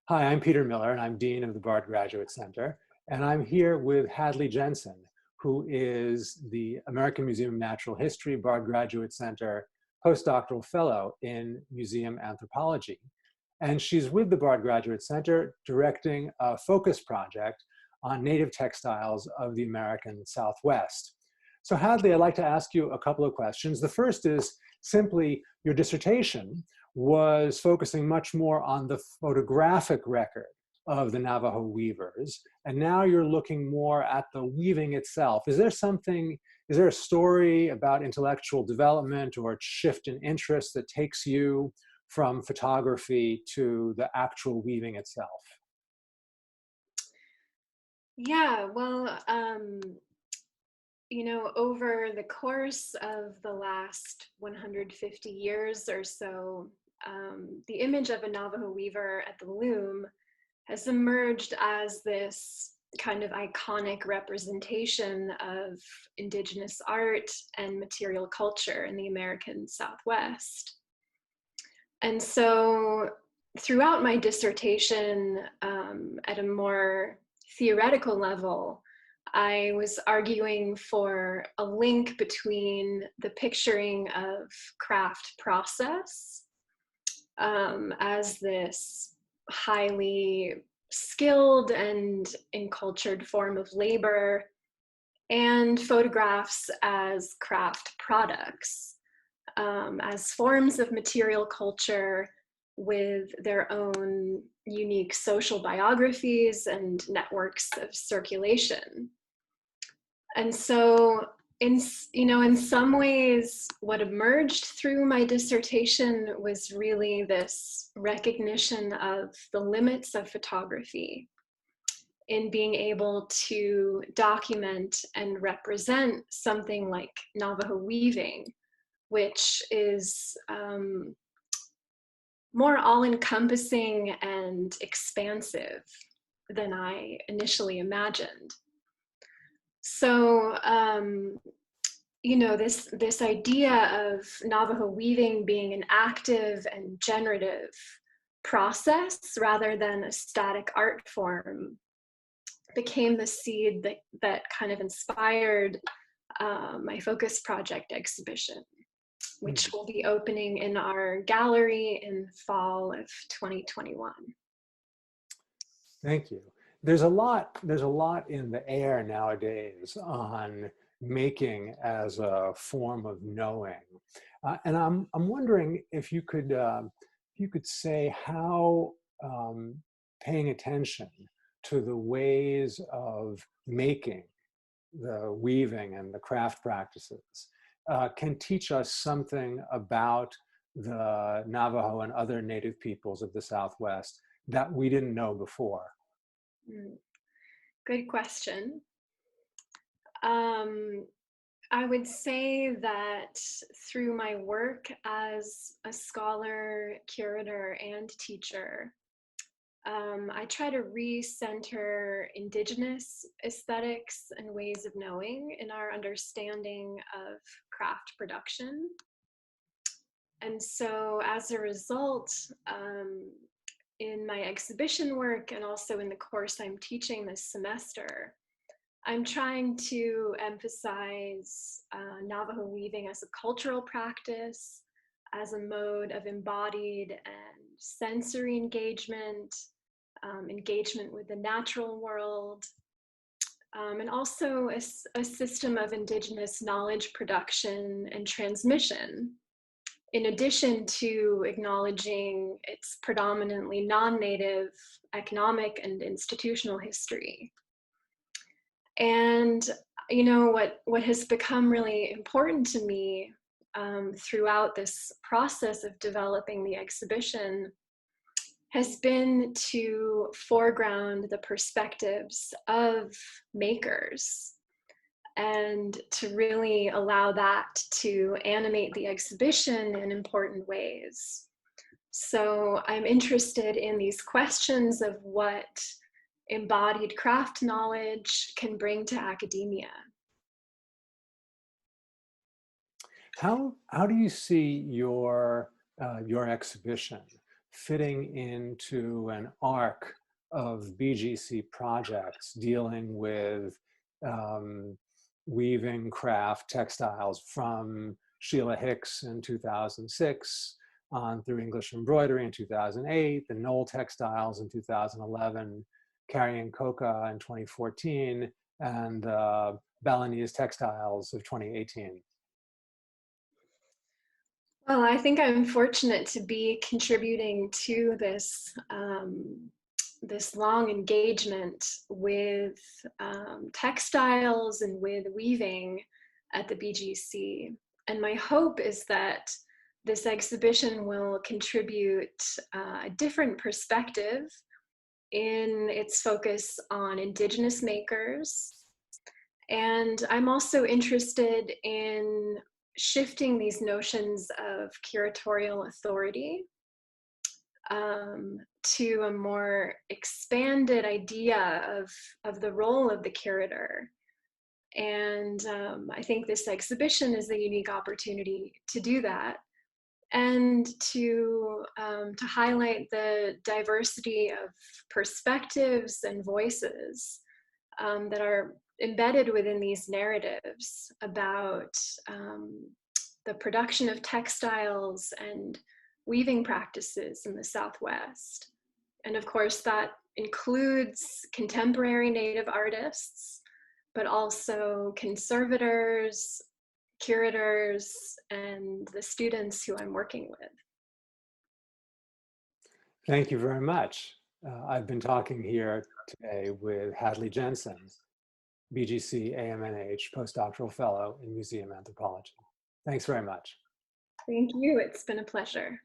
Hi, I'm Peter Miller, and I'm Dean of the Bard Graduate Center. And I'm here with Hadley Jensen, who is the American Museum of Natural History Bard Graduate Center postdoctoral fellow in museum anthropology. And she's with the Bard Graduate Center directing a focus project on native textiles of the American Southwest. So Hadley, I'd like to ask you a couple of questions. The first is simply your dissertation was focusing much more on the photographic record of the Navajo weavers. And now you're looking more at the weaving itself. Is there a story about intellectual development or a shift in interest that takes you from photography to the actual weaving itself? Yeah, well, over the course of the last 150 years or so, the image of a Navajo weaver at the loom has emerged as this kind of iconic representation of indigenous art and material culture in the American Southwest. And so throughout my dissertation, at a more theoretical level, I was arguing for a link between the picturing of craft process as this highly skilled and encultured form of labor, and photographs as craft products, as forms of material culture with their own unique social biographies and networks of circulation. And so in some ways, what emerged through my dissertation was really this recognition of the limits of photography in being able to document and represent something like Navajo weaving, which is more all-encompassing and expansive than I initially imagined. So, this idea of Navajo weaving being an active and generative process rather than a static art form became the seed that kind of inspired my focus project exhibition, which will be opening in our gallery in fall of 2021. Thank you. There's a lot in the air nowadays on making as a form of knowing, and I'm wondering if you could say how paying attention to the ways of making, the weaving and the craft practices can teach us something about the Navajo and other native peoples of the Southwest that we didn't know before. Good question. I would say that through my work as a scholar, curator, and teacher, I try to recenter indigenous aesthetics and ways of knowing in our understanding of craft production. And so as a result, in my exhibition work and also in the course I'm teaching this semester, I'm trying to emphasize Navajo weaving as a cultural practice, as a mode of embodied and sensory engagement, engagement with the natural world, and also a system of indigenous knowledge production and transmission, in addition to acknowledging its predominantly non-native economic and institutional history. And what has become really important to me throughout this process of developing the exhibition has been to foreground the perspectives of makers and to really allow that to animate the exhibition in important ways. So I'm interested in these questions of what embodied craft knowledge can bring to academia. How do you see your exhibition fitting into an arc of BGC projects dealing with weaving, craft, textiles from Sheila Hicks in 2006 on through English embroidery in 2008, the Knoll textiles in 2011, Carrying Coca in 2014, and Balinese textiles of 2018. Well, I think I'm fortunate to be contributing to this this long engagement with textiles and with weaving at the BGC. And my hope is that this exhibition will contribute a different perspective in its focus on Indigenous makers. And I'm also interested in shifting these notions of curatorial authority to a more expanded idea of the role of the curator. And I think this exhibition is a unique opportunity to do that, and to highlight the diversity of perspectives and voices that are embedded within these narratives about the production of textiles and weaving practices in the Southwest. And of course, that includes contemporary Native artists, but also conservators, curators, and the students who I'm working with. Thank you very much. I've been talking here today with Hadley Jensen, BGC AMNH Postdoctoral Fellow in Museum Anthropology. Thanks very much. Thank you. It's been a pleasure.